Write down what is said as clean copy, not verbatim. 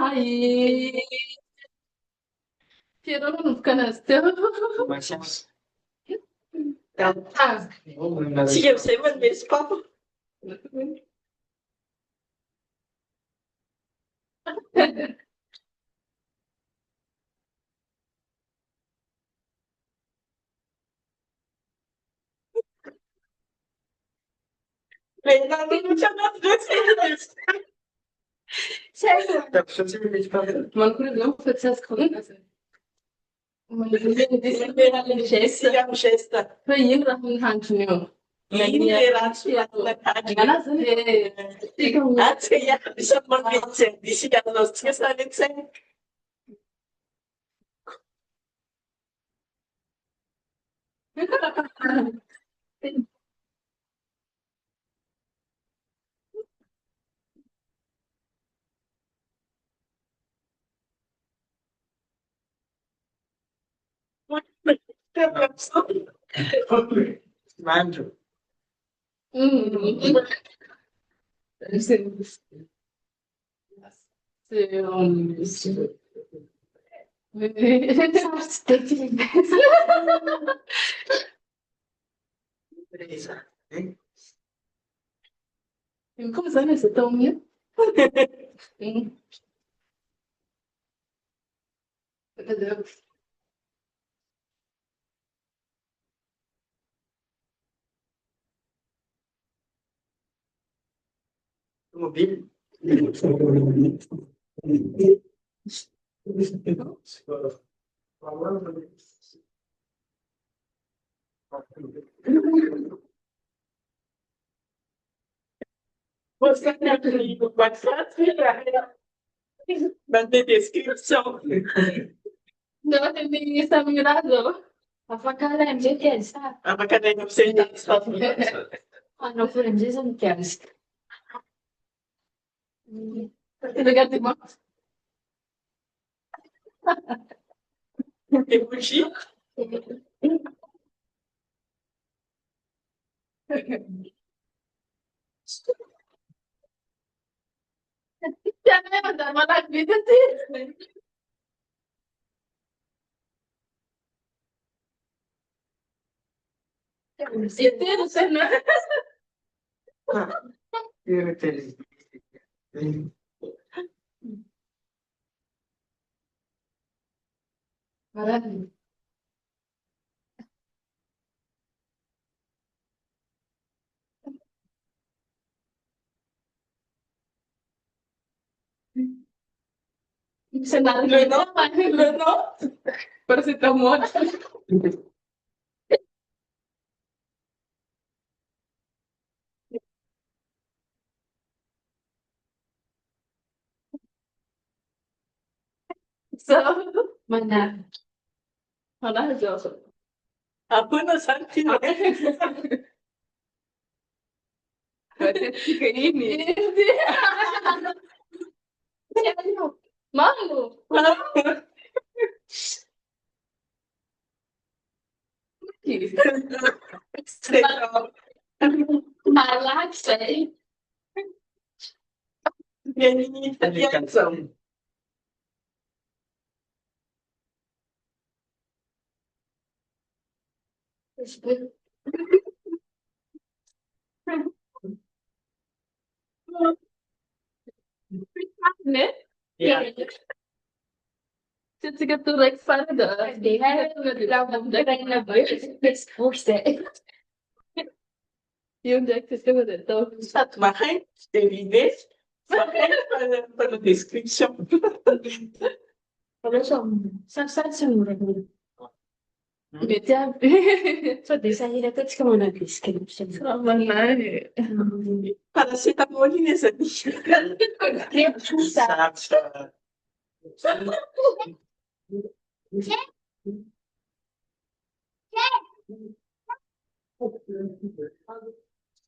Ai, tirando no canastrão. Mas Ah, Sim, eu sei, mas nesse papo. Treinamento não tinha nada disso. Sério? tá puxando cerveja pra ver. man kunne glemme for til at skrive. Altså. Man Gesta. for yin rahun hantunyo. Ana sun tika mu. Mando. Beleza. Hein? Começando esse tom, né? Entendeu? Mobile. Você tem aquele no WhatsApp? Vai ter descrição. Não, tem essa mirador. A facada é de que sabe? A macané não precisa dar espaço. Ah, não foi disso, não quero. Obrigada, irmão. Emoji. Já lembra da maravilha dele? Inteiro, você não. Eu entendi. Maravilha. Você nada Não, não, não. Parece tão morto. Só. Mas nada. Maravilhoso. Apenas aqui. Vai ter pequenininho. Mano! Relaxa aí. Menininha, atenção. Ne? Yeah. Você fica tudo like fora da. E onde é que você escreveu dentro? Então, Ça te m'arrête, c'est l'idée. Ça pas de description. olha só. Sabe se não é? Metia. Só dessa aí até que eu não quis que não precisa. Paracetamolinesa. Sabe,